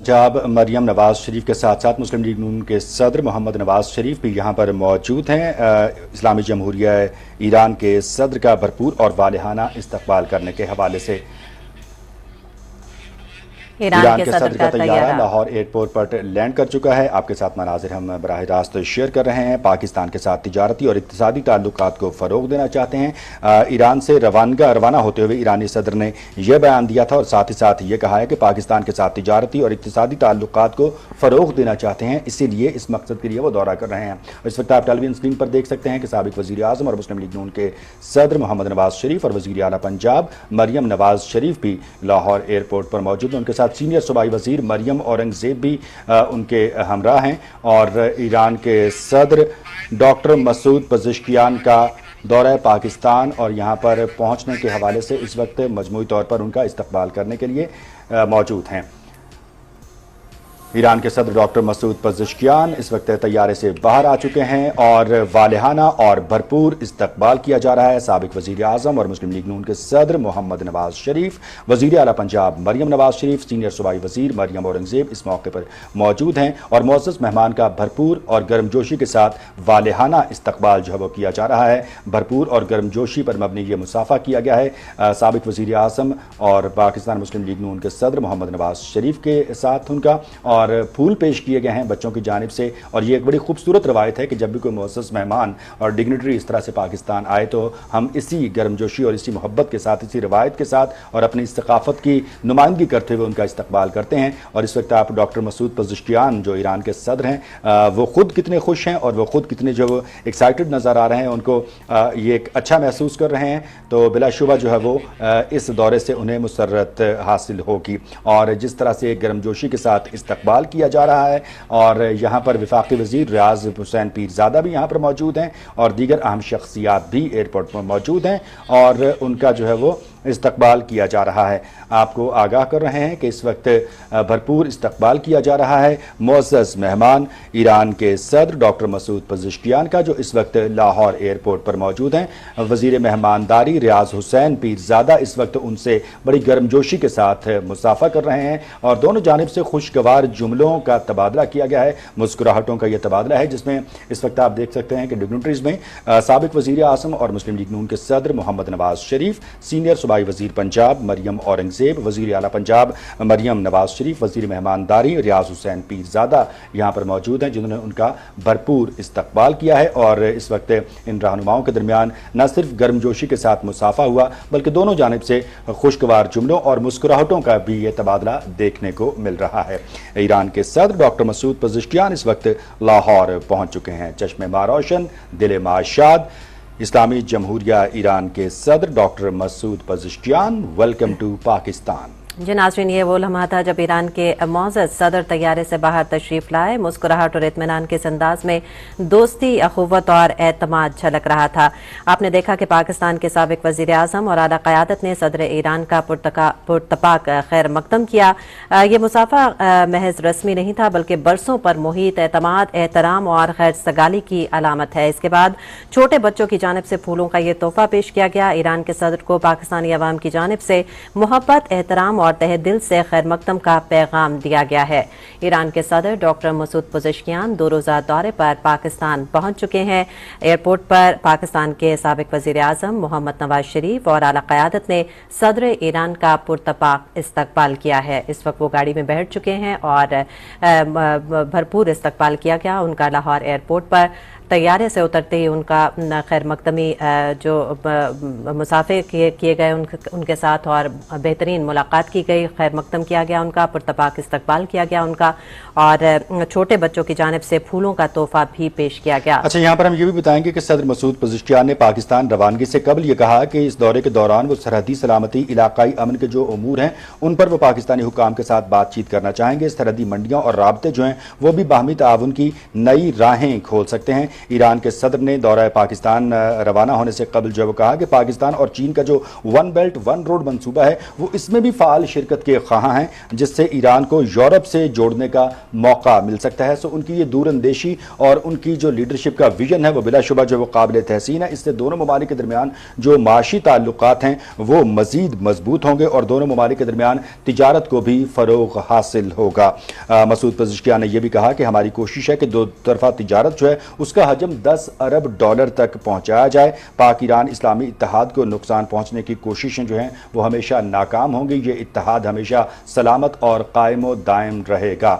जनाब मरियम नवाज शरीफ के साथ साथ मुस्लिम लीग नून के सदर मोहम्मद नवाज शरीफ भी यहाँ पर मौजूद हैं। इस्लामी जमहूरिया ईरान के सदर का भरपूर और वालिहाना इस्तकबाल करने के हवाले से ईरान के सदर का तैयारा लाहौर एयरपोर्ट पर लैंड कर चुका है। आपके साथ मनाजिर हम बराह रास्त शेयर कर रहे हैं। पाकिस्तान के साथ तिजारती और इक़्तिसादी ताल्लुकात को फ़रोग देना चाहते हैं। ईरान से रवाना होते हुए ईरानी सदर ने यह बयान दिया था और साथ ही साथ ये कहा है कि पाकिस्तान के साथ तिजारती और इक़्तिसादी ताल्लुकात को फ़रोग देना चाहते हैं, इसीलिए इस मकसद के लिए वो दौरा कर रहे हैं। इस वक्त आप टेलीविजन स्क्रीन पर देख सकते हैं कि साबिक़ वज़ीर आज़म और मुस्लिम लीग नून के सदर मोहम्मद नवाज शरीफ और वज़ीर आला पंजाब मरियम नवाज शरीफ भी लाहौर एयरपोर्ट पर मौजूद हैं। उनके साथ सीनियर सूबाई वज़ीर मरियम औरंगज़ेब भी उनके हमरा हैं और ईरान के सदर डॉक्टर मसूद पज़ेश्कियान का दौरा पाकिस्तान और यहाँ पर पहुँचने के हवाले से इस वक्त मजमूई तौर पर उनका इस्तकबाल करने के लिए मौजूद हैं। ईरान के सदर डॉक्टर मसूद पज़ेश्कियान इस वक्त तैयारे से बाहर आ चुके हैं और वालिहाना और भरपूर इस्तकबाल किया जा रहा है। साबिक़ वज़ीर आज़म और मुस्लिम लीग नून के सदर मोहम्मद नवाज शरीफ, वज़ीर आला पंजाब मरियम नवाज शरीफ, सीनियर सूबाई वज़ीर मरियम औरंगज़ेब इस मौके पर मौजूद हैं और मुअज़्ज़ज़ मेहमान का भरपूर और गर्मजोशी के साथ वालिहाना इस्तकबाल जो है वो किया जा रहा है। भरपूर और गर्मजोशी पर मबनी ये मुसाफ़ा किया गया है साबिक़ वज़ीर आज़म और पाकिस्तान मुस्लिम लीग नून के सदर मोहम्मद नवाज शरीफ के साथ उनका और फूल पेश किए गए हैं बच्चों की जानिब से। और ये एक बड़ी खूबसूरत रवायत है कि जब भी कोई मुअज़्ज़ज़ मेहमान और डिग्निटरी इस तरह से पाकिस्तान आए तो हम इसी गर्मजोशी और इसी मोहब्बत के साथ, इसी रवायत के साथ और अपनी सकाफ़त की नुमाइंदगी करते हुए उनका इस्तकबाल करते हैं। और इस वक्त आप डॉक्टर मसूद पज़ेश्कियान जो ईरान के सदर हैं वो ख़ुद कितने खुश हैं और वो ख़ुद कितने जो एक्साइटेड नज़र आ रहे हैं, उनको ये एक अच्छा महसूस कर रहे हैं। तो बिलाशुबा जो है वो इस दौरे से उन्हें मुसर्रत हासिल होगी और जिस तरह से गर्मजोशी के साथ इस्तकबाल किया जा रहा है। और यहाँ पर वफाकी वज़ीर रियाज हुसैन पीरज़ादा भी यहाँ पर मौजूद हैं और दीगर अहम शख्सियात भी एयरपोर्ट पर मौजूद हैं और उनका जो है वो इस्तकबाल किया जा रहा है। आपको आगाह कर रहे हैं कि इस वक्त भरपूर इस्तकबाल किया जा रहा है मुअज़्ज़ज़ मेहमान ईरान के सदर डॉक्टर मसूद पज़ेश्कियान का, जो इस वक्त लाहौर एयरपोर्ट पर मौजूद हैं। वज़ीर मेहमानदारी रियाज हुसैन पीरज़ादा इस वक्त उनसे बड़ी गर्मजोशी के साथ मुसाफ़ा कर रहे हैं और दोनों जानिब से खुशगवार जुमलों का तबादला किया गया है, मुस्कुराहटों का यह तबादला है, जिसमें इस वक्त आप देख सकते हैं कि डिग्निटरीज़ में साबिक़ वज़ीर आज़म और मुस्लिम लीग नून के सदर मोहम्मद नवाज शरीफ, सीनियर सूबाई वज़ीर पंजाब मरियम औरंगज़ेब, वज़ीर आला पंजाब मरियम नवाज शरीफ, वज़ीर मेहमानदारी रियाज हुसैन पीरज़ादा यहाँ पर मौजूद हैं, जिन्होंने उनका भरपूर इस्तकबाल किया है। और इस वक्त इन रहनुमाओं के दरमियान न सिर्फ गर्मजोशी के साथ मुसाफ़ा हुआ बल्कि दोनों जानिब से खुशगवार जुमलों और मुस्कुराहटों का भी ये तबादला देखने को मिल रहा है। ईरान के सदर डॉक्टर मसूद पज़ेश्कियान इस वक्त लाहौर पहुँच चुके हैं। चश्मे मा रोशन, दिल मा शाद। इस्लामी जमहूरिया ईरान के सदर doctor Masoud Pezeshkian, welcome to Pakistan. जी नाज़रीन, ये वो लम्हा था जब ईरान के मुअज़्ज़ज़ सदर तैयारे से बाहर तशरीफ़ लाए। मुस्कुराहट और इत्मीनान के अंदाज में दोस्ती, अखुवत और एतमाद झलक रहा था। आपने देखा कि पाकिस्तान के साबिक़ वज़ीर आज़म और आला क़यादत ने सदर ईरान का पुरतपाक खैर मकदम किया। ये मुसाफ़ा महज रस्मी नहीं था बल्कि बरसों पर मुहीत एतमाद, एहतराम और खैर सगाली की अलामत है। इसके बाद छोटे बच्चों की जानिब से फूलों का ये तोहफ़ा पेश किया गया। ईरान के सदर को पाकिस्तानी अवाम की जानिब से मोहब्बत, एहतराम और तहे दिल से खैर मकदम का पैगाम दिया गया है। ईरान के सदर डॉक्टर मसूद पज़ेश्कियान 2 रोज़ा दौरे पर पाकिस्तान पहुंच चुके हैं। एयरपोर्ट पर पाकिस्तान के साबिक़ वज़ीर आज़म मोहम्मद नवाज शरीफ और आला क़यादत ने सदर ईरान का पुरतपाक इस्तकबाल किया है। इस वक्त वो गाड़ी में बैठ चुके हैं और भरपूर इस्तकबाल किया गया उनका लाहौर एयरपोर्ट पर। तैयारे से उतरते ही उनका खैर मकदमी जो मुसाफे किए गए उनके साथ और बेहतरीन मुलाकात की गई, खैर मकदम किया गया उनका, पुरतपाक इस्तकबाल किया गया उनका और छोटे बच्चों की जानिब से फूलों का तोहफा भी पेश किया गया। अच्छा, यहाँ पर हम ये भी बताएंगे कि सदर मसूद पज़ेश्कियान ने पाकिस्तान रवानगी से कबल ये कहा कि इस दौरे के दौरान वो सरहदी सलामती, इलाकाई अमन के जो उमूर हैं उन पर वो पाकिस्तानी हुकाम के साथ बातचीत करना चाहेंगे। सरहदी मंडियाँ और राबते जो हैं वो भी बाहमी ताउन की नई राहें खोल सकते हैं। ईरान के सदर ने दौरा पाकिस्तान रवाना होने से कबल जो कहा कि पाकिस्तान और चीन का जो वन बेल्ट वन रोड मंसूबा है वो इसमें भी फाल शिरकत के ख्वाह हैं, जिससे ईरान को यूरोप से जोड़ने का मौका मिल सकता है। सो उनकी ये दूरंदेशी और उनकी जो लीडरशिप का विजन है वो बिलाशुबा जो वो काबिल तहसीन है। इससे दोनों ममालिक के दरमियान जो माशी ताल्लुकात हैं वो मजीद मजबूत होंगे और दोनों ममालिक के दरमियान तिजारत को भी फरोग हासिल होगा। मसूद पज़ेश्कियान ने यह भी कहा कि हमारी कोशिश है कि दो तरफा तिजारत जो है उसका हजम 10 अरब डॉलर तक पहुंचाया जाए। पाक ईरान इस्लामी इत्तेहाद को नुकसान पहुंचने की कोशिशें जो हैं वो हमेशा नाकाम होंगी। ये इत्तेहाद हमेशा सलामत और कायम दायम रहेगा।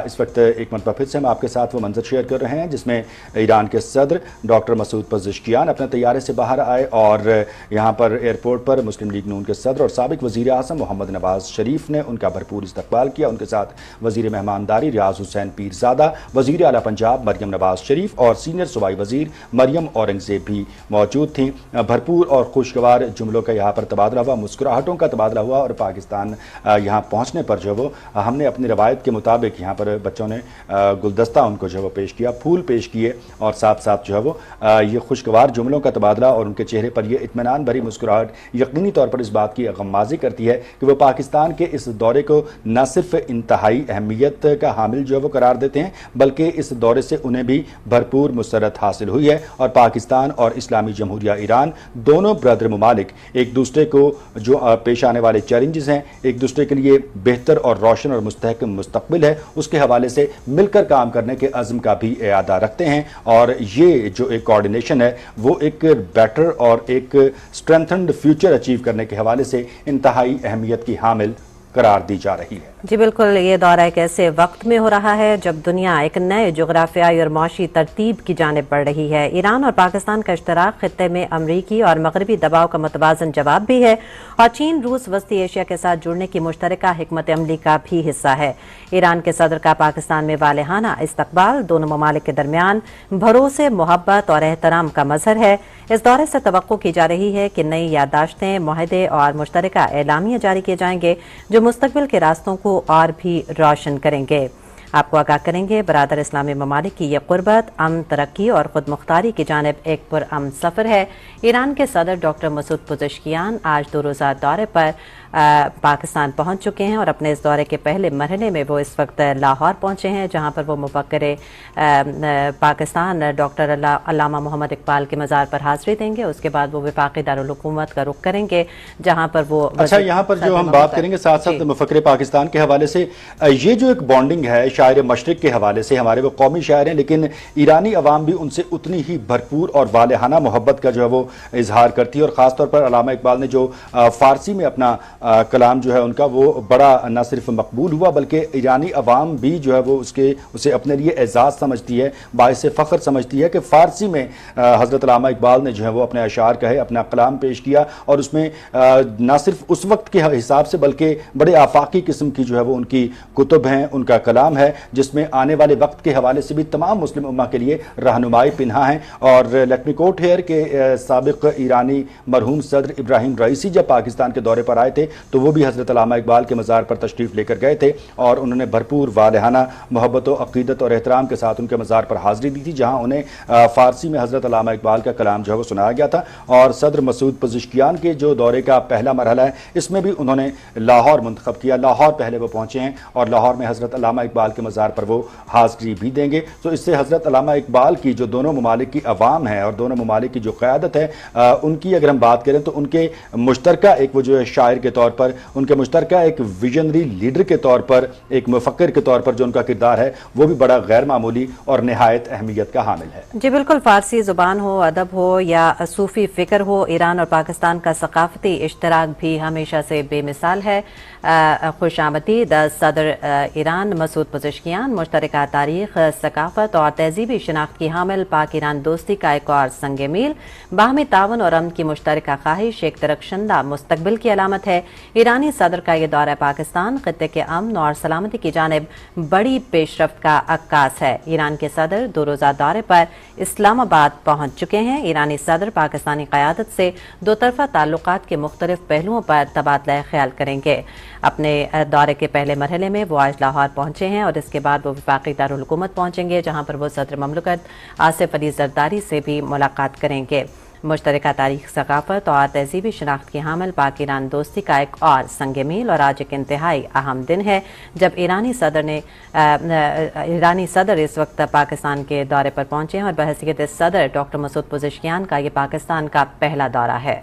इस वक्त एक मरतबा फिर से हम आपके साथ वो मंजर शेयर कर रहे हैं जिसमें ईरान के सदर डॉक्टर मसूद पज़ेश्कियान अपने तैयारे से बाहर आए और यहाँ पर एयरपोर्ट पर मुस्लिम लीग नून के सदर और साबिक वज़ीर आज़म मोहम्मद नवाज शरीफ ने उनका भरपूर इस्तकबाल किया। उनके साथ वज़ीर मेहमानदारी रियाज हुसैन पीरज़ादा, वज़ीर आला पंजाब मरियम नवाज शरीफ और सीनियर सूबाई वज़ीर मरियम औरंगज़ेब भी मौजूद थीं। भरपूर और खुशगवार जुमलों का यहाँ पर तबादला हुआ, मुस्कुराहटों का तबादला हुआ और पाकिस्तान यहाँ पहुँचने पर जो वो हमने अपनी रवायत के मुताबिक यहाँ पर बच्चों ने गुलदस्ता उनको जो वो पेश किया, फूल पेश किए और साथ साथ जो है वो ये खुशगवार जुमलों का तबादला और उनके चेहरे पर यह इत्मीनान भरी मुस्कुराहट यकीनी तौर पर इस बात की गम्माज़ी करती है कि वो पाकिस्तान के इस दौरे को न सिर्फ इंतहाई अहमियत का हामिल जो है वो करार देते हैं बल्कि इस दौरे से उन्हें भी भरपूर मुसरत हासिल हुई है और पाकिस्तान और इस्लामी जमहूरिया ईरान दोनों ब्रदर ममालिक एक दूसरे को जो पेश आने वाले चैलेंजेस हैं, एक दूसरे के लिए बेहतर और रोशन और मुस्तहकम मुस्तकबिल है उसके हवाले से मिलकर काम करने के अज़्म का भी इरादा रखते हैं। और ये जो एक कोऑर्डिनेशन है वो एक बेटर और एक स्ट्रेंथन्ड फ्यूचर अचीव करने के हवाले से इंतहाई अहमियत की हामिल करार दी जा रही है। जी बिल्कुल, ये दौरा एक ऐसे वक्त में हो रहा है जब दुनिया एक नए जोग्राफियाई और माशी तरतीब की जानिब बढ़ रही है। ईरान और पाकिस्तान का इश्तराक खित्ते में अमरीकी और मगरबी दबाव का मुतवाज़न जवाब भी है और चीन रूस वस्ती एशिया के साथ जुड़ने की मुश्तरका हिकमत अमली का भी हिस्सा है। ईरान के सदर का पाकिस्तान में वालेहाना इस्तकबाल दोनों ममालिक के दरमियान भरोसे, मोहब्बत और एहतराम का मजहर है। इस दौरे से तवक्को की जा रही है कि नई याददाश्तें, मुआहदे और मुश्तरका एलामिया जारी किए जाएंगे जो मुस्तकबिल के रास्तों को और भी रोशन करेंगे। आपको आगाह करेंगे बरादर इस्लामी ममालिक की यह कुर्बत अमन, तरक्की और खुद मुख्तारी की जानिब एक पुरअमन सफ़र है। ईरान के सदर डॉक्टर मसूद पज़ेश्कियान आज 2 रोज़ा दौरे पर पाकिस्तान पहुंच चुके हैं और अपने इस दौरे के पहले मरहले में वो इस वक्त लाहौर पहुंचे हैं जहां पर वो मुफक्किर पाकिस्तान डॉक्टर अल्लामा मोहम्मद इकबाल के मज़ार पर हाज़िरी देंगे। उसके बाद वो वफाकी दारुल हुकूमत का रुख करेंगे जहां पर वो यहाँ पर जो हम बात करेंगे साथ साथ मुफक्किर पाकिस्तान के हवाले से ये जो एक बॉन्डिंग है शायर मशरिक के हवाले से, हमारे वो कौमी शायर हैं लेकिन ईरानी अवाम भी उनसे उतनी ही भरपूर और वालेहाना मोहब्बत का जो है वो इजहार करती है और ख़ासतौर पर अल्लामा इकबाल ने जो फ़ारसी में अपना कलाम जो है उनका वो बड़ा न सिर्फ मकबूल हुआ बल्कि ईरानी अवाम भी जो है वो उसे अपने लिए एजाज़ समझती है, बाइस फ़ख्र समझती है कि फ़ारसी में हज़रत अल्लामा इकबाल ने जो है वो अपने अशार कहे, अपना कलाम पेश किया और उसमें न सिर्फ उस वक्त के हिसाब से बल्कि बड़े आफाकी किस्म की जो है वो उनकी कुतुब हैं, उनका कलाम है जिसमें आने वाले वक्त के हवाले से भी तमाम मुस्लिम उम्मा के लिए रहनुमाई पिन्हा है। और लेट मी कोट हियर के साबिक ईरानी मरहूम सदर इब्राहिम रईसी जब पाकिस्तान के दौरे पर आए थे तो वो भी हज़रत अल्लामा इकबाल के मज़ार पर तशरीफ़ लेकर गए थे और उन्होंने भरपूर वालेहाना मोहब्बत और अक़ीदत और एहतराम के साथ उनके मज़ार पर हाज़िरी दी थी जहाँ उन्हें फ़ारसी में हज़रत अल्लामा इकबाल का कलाम जो है वो सुनाया गया था। और सदर मसूद पज़ेश्कियान के जो दौरे का पहला मरहला है इसमें भी उन्होंने लाहौर मुंतखब किया, लाहौर पहले वो पहुँचे हैं और लाहौर में हज़रत अल्लामा इकबाल के मज़ार पर वो हाज़िरी भी देंगे। तो इससे हज़रत अल्लामा इकबाल की जो दोनों ममालिक की अवाम है और दोनों ममालिक की जो क़यादत है उनकी अगर हम बात करें तो उनके मुश्तरका एक वो जो है शायर के तौर पर, उनके मुश्तरका एक विजनरी लीडर के तौर पर, एक मुफक्किर के तौर पर जो उनका किरदार है वो भी बड़ा गैर मामूली और नहायत अहमियत का हामिल है। जी बिल्कुल, फ़ारसी ज़ुबान हो, अदब हो या सूफ़ी फ़िक्र हो, ईरान और पाकिस्तान का सकाफ़ती इश्तराक भी हमेशा से बेमिसाल है। खुशामदीद सदर ईरान मसूद पज़ेश्कियान मुश्तरका तारीख़, सकाफ़त और तहज़ीबी शनाख्त की हामिल पाक ईरान दोस्ती का एक और संग मील, बाहमी तावन और अमन की मुश्तरका ख्वाहिश एक तरक्शंदा मुस्तकबिल की अलामत है। ईरानी सदर का यह दौरा पाकिस्तान खित्ते के अमन और सलामती की जानिब बड़ी पेशरफ्त का अक्कास है। ईरान के सदर 2 रोज़ा दौरे पर इस्लामाबाद पहुंच चुके हैं। ईरानी सदर पाकिस्तानी क़यादत से 2 तरफ़ा ताल्लुकात के मुख्तलिफ पहलुओं पर तबादला ख्याल करेंगे। अपने दौरे के पहले मरहले में वो आज लाहौर पहुंचे हैं और इसके बाद वो वफाकी दारुल हुकूमत पहुंचेंगे, जहां पर वो सदर ममलकत आसिफ अली जरदारी से भी मुलाकात करेंगे। मुश्तरका तारीख, सकाफत और तहजीबी शनाख्त की हामिल पाक ईरान दोस्ती का एक और संग मील और आज एक इंतहाई अहम दिन है, जब ईरानी सदर इस वक्त पाकिस्तान के दौरे पर पहुंचे हैं और बहसीयत सदर डॉक्टर मसूद पज़ेश्कियान का ये पाकिस्तान का पहला दौरा है।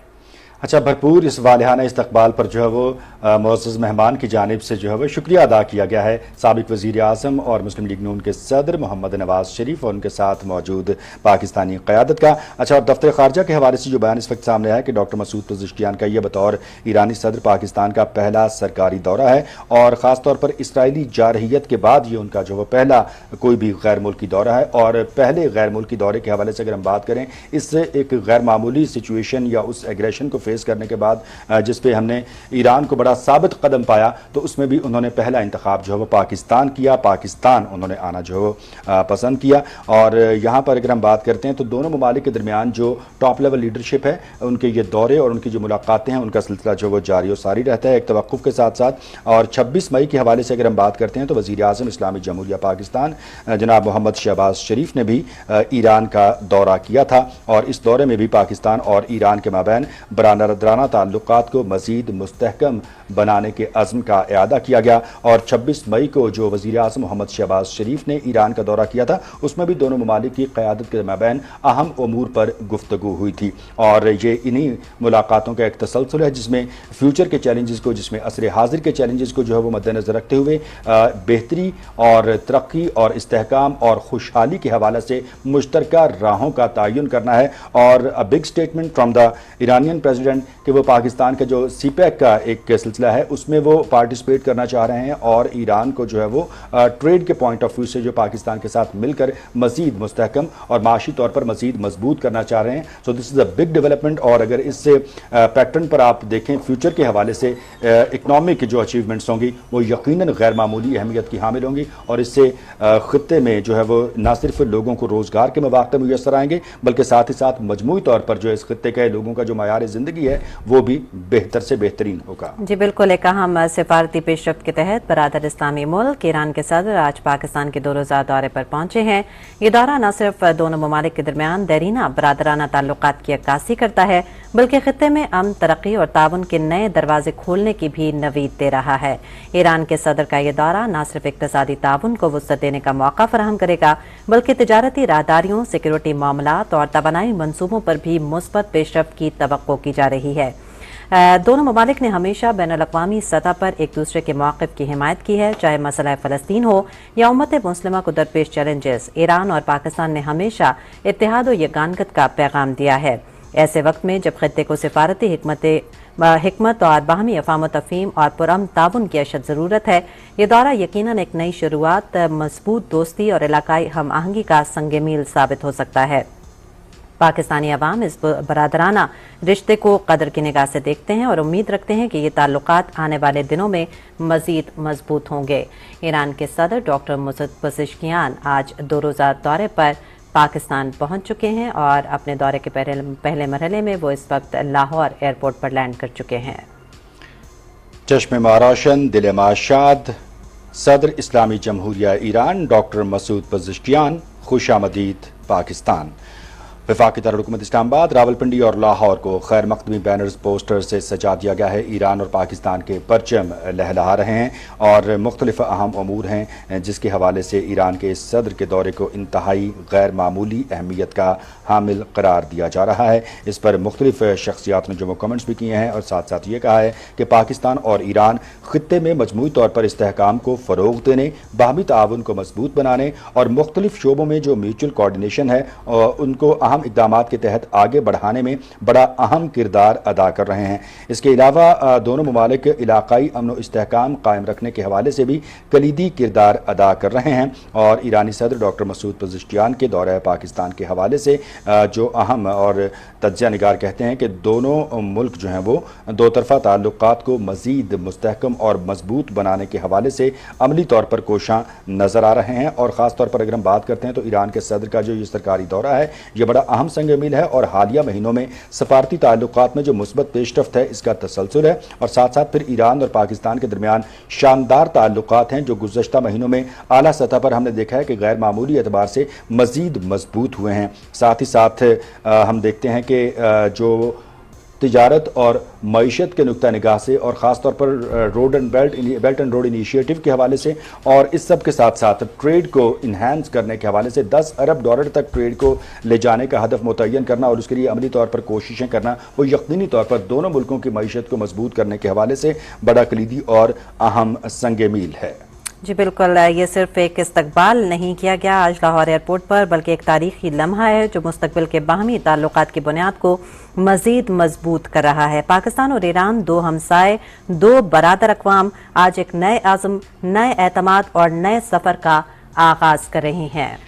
अच्छा, भरपूर इस वालिहाना इस्तकबाल पर जो है वो मुअज़्ज़ज़ मेहमान की जानिब से जो है वो शुक्रिया अदा किया गया है साबिक़ वज़ीर आज़म और मुस्लिम लीग नून के सदर मोहम्मद नवाज शरीफ और उनके साथ मौजूद पाकिस्तानी क़यादत का। अच्छा, और दफ्तर ख़ारजा के हवाले से जो बयान इस वक्त सामने आया कि डॉक्टर मसूद पज़ेश्कियान का ये बतौर ईरानी सदर पाकिस्तान का पहला सरकारी दौरा है और ख़ास तौर पर इसराइली जारहियत के बाद ये उनका जो वो पहला कोई भी गैर मुल्की दौरा है। और पहले गैर मुल्की दौरे के हवाले से अगर हम बात करें, इससे एक गैर मामूली सिचुएशन या उस एग्रेशन को फेस करने के बाद जिस पे हमने ईरान को बड़ा साबित कदम पाया, तो उसमें भी उन्होंने पहला इंतखाब जो है वो पाकिस्तान किया, पाकिस्तान उन्होंने आना जो है वो पसंद किया। और यहाँ पर अगर हम बात करते हैं तो दोनों ममालिक के दरमियान जो टॉप लेवल लीडरशिप है, उनके ये दौरे और उनकी जो मुलाकातें हैं, उनका सिलसिला जो वो जारी और सारी रहता है एक तवक्कुफ़ के साथ साथ। और 26 मई के हवाले से अगर हम बात करते हैं तो वज़ीर आज़म इस्लामी जमहूरिया पाकिस्तान जनाब मोहम्मद शहबाज शरीफ ने भी ईरान का दौरा किया था और इस दौरे में भी पाकिस्तान और ईरान के माबैन बरादराना ताल्लुकात को मज़ीद मुस्तहकम बनाने के अज़्म का इआदा किया गया। और 26 मई को जो वज़ीर आज़म मोहम्मद शहबाज शरीफ ने ईरान का दौरा किया था, उसमें भी दोनों ममालिक की क़यादत के माबैन अहम उमूर पर गुफ्तगू हुई थी। और ये इन्हीं मुलाकातों का एक तसलसल है जिसमें फ्यूचर के चैलेंजेस को, जिसमें असर हाजिर के चैलेंजेस को जो है वो मद्देनज़र रखते हुए बेहतरी और तरक्की और इस्तेहकाम और खुशहाली के हवाले से मुश्तरका राहों का तयन करना है। और a big statement from the Iranian president कि वो पाकिस्तान का जो सीपैक का एक सिलसिला है उसमें वो पार्टिसिपेट करना चाह रहे हैं और ईरान को जो है वो ट्रेड के पॉइंट ऑफ व्यू से जो पाकिस्तान के साथ मिलकर मज़ीद मुस्तहकम और माशी तौर पर मज़ीद मजबूत करना चाह रहे हैं। So this is a big development. और अगर इससे पैटर्न पर आप देखें फ्यूचर के हवाले से इकनॉमिक जो अचीवमेंट्स होंगी वो यकीनन गैर मामूली अहमियत की हामिल होंगी और इससे ख़ित्ते में जो है वो न सिर्फ लोगों को रोज़गार के मौक़े मुयस्सर आएंगे बल्कि साथ ही साथ मजमूई तौर पर जो इस खित्ते के लोगों का जो मयार ज़िंदगी है वो भी बेहतर से बेहतरीन होगा। जी बिल्कुल, एक अहम सिफारती पेशरफ्त के तहत बरादर इस्लामी मुल्क ईरान के सदर आज पाकिस्तान के 2 रोज़ा दौरे पर पहुंचे हैं। ये दौरा न सिर्फ दोनों ममालिक के दरमियान देरीना बरादराना ताल्लुकात की अक्कासी करता है बल्कि खित्ते में अमन, तरक्की और ताउन के नए दरवाजे खोलने की भी नवीद दे रहा है। ईरान के सदर का यह दौरा न सिर्फ इक्तसादी ताउन को वुसअत देने का मौका फराहम करेगा बल्कि तिजारती राहदारियों, सिक्योरिटी मामलात और तवानाई मंसूबों पर भी मुस्बत पेशरफ्त की तवक्को की जा रही है। दोनों ममालिक ने हमेशा बैनुल-अक़वामी सतह पर एक दूसरे के मौक़िफ़ की हिमायत की है, चाहे मसला फ़लस्तीन हो या उम्मत मुस्लिमा को दरपेश चैलेंजेस। ईरान और पाकिस्तान ने हमेशा इत्तेहाद और यगानगत का पैगाम दिया है। ऐसे वक्त में जब खित्ते को सिफारती हिकमत और बाहमी अफ़ाम तफ़हीम और पुरअमन ताउन की अशद ज़रूरत है, ये दौरा यकीनन एक नई शुरुआत, मजबूत दोस्ती और इलाकाई हम आहंगी का संग मील साबित हो सकता है। पाकिस्तानी अवाम इस बरादराना रिश्ते को कदर की निगाह से देखते हैं और उम्मीद रखते हैं कि ये ताल्लुकात आने वाले दिनों में मज़ीद मजबूत होंगे। ईरान के सदर डॉक्टर मसूद पज़ेश्कियान आज 2 रोज़ा दौरे पर पाकिस्तान पहुंच चुके हैं और अपने दौरे के पहले मरहले में वो इस वक्त लाहौर एयरपोर्ट पर लैंड कर चुके हैं। चश्मे मारोशन, दिल माशाद, सदर इस्लामी जमहूरिया ईरान डॉक्टर मसूद पज़ेश्कियान, खुशामदीद पाकिस्तान। वफाकी दारुल-हुकूमत इस्लामाबाद, रावलपिंडी और लाहौर को खैर मकदमी बैनर्स, पोस्टर से सजा दिया गया है। ईरान और पाकिस्तान के परचम लहलहा रहे हैं और मुख्तलिफ अहम अमूर हैं जिसके हवाले से ईरान के इस सदर के दौरे को इंतहाई गैर मामूली अहमियत का हामिल करार दिया जा रहा है। इस पर मुख्तलिफ शख्सियात ने जो कमेंट्स भी किए हैं और साथ साथ ये कहा है कि पाकिस्तान और ईरान खित्ते में मजमूई तौर पर इस्तेहकाम को फ़रोग़ देने, बाहमी ताउन को मजबूत बनाने और मुख्तलिफ शोबों में जो म्यूचुअल कोऑर्डिनेशन है उनको अहम इकदाम के तहत आगे बढ़ाने में बड़ा अहम किरदार अदा कर रहे हैं। इसके अलावा दोनों ममालिक इलाकाई अमन व इस्तेहकाम कायम रखने के हवाले से भी कलीदी किरदार अदा कर रहे हैं। और ईरानी सदर डॉक्टर मसूद पज़ेश्कियान के दौरा पाकिस्तान के हवाले से जो अहम और तज्ज़िया निगार कहते हैं कि दोनों मुल्क जो हैं वो दो तरफ़ा ताल्लुकात को मज़ीद मुस्तहकम और मजबूत बनाने के हवाले से अमली तौर पर कोशां नज़र आ रहे हैं। और ख़ास तौर पर अगर हम बात करते हैं तो ईरान के सदर का जो ये सरकारी दौरा है ये बड़ा अहम संग मील है और हालिया महीनों में सफारती ताल्लुकात में जो मुस्बत पेशरफ्त है इसका तसलसल है और साथ साथ फिर ईरान और पाकिस्तान के दरमियान शानदार ताल्लुकात हैं जो गुज़श्ता महीनों में आला सतह पर हमने देखा है कि गैर मामूली एतबार से मज़ीद मजबूत हुए हैं। साथ ही साथ हम देखते हैं कि जो तिजारत और मईशत के नुक्ता निगाह से और ख़ास तौर पर बेल्ट एंड रोड इनिशिएटिव के हवाले से और इस सब के साथ साथ ट्रेड को इन्हांस करने के हवाले से $10 अरब तक ट्रेड को ले जाने का हदफ मुतय्यन करना और उसके लिए अमली तौर पर कोशिशें करना वो यकीनी तौर पर दोनों मुल्कों की मईशत को मजबूत करने के हवाले से बड़ा कलीदी और अहम संग मील है। जी बिल्कुल, ये सिर्फ एक इस्तकबाल नहीं किया गया आज लाहौर एयरपोर्ट पर, बल्कि एक तारीखी लम्हा है जो मुस्तकबिल के बाहमी ताल्लुकात की बुनियाद को मजीद मजबूत कर रहा है। पाकिस्तान और ईरान, दो हमसाए, दो बरादर अक़वाम आज एक नए आज़म, नए एतमाद और नए सफ़र का आगाज कर रही हैं।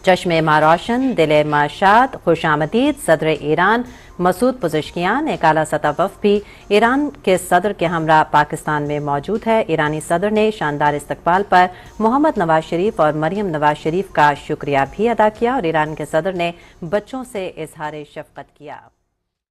चश्मे मा रोशन, दिले मा शाद, खुशामदीद। सदर ईरान मसूद पज़ेश्कियान, एक आला सतह वफ़द भी ईरान के सदर के हमरा पाकिस्तान में मौजूद है। ईरानी सदर ने शानदार इस्तकबाल पर मोहम्मद नवाज शरीफ और मरियम नवाज शरीफ का शुक्रिया भी अदा किया और ईरान के सदर ने बच्चों से इजहार शफ़क़त किया।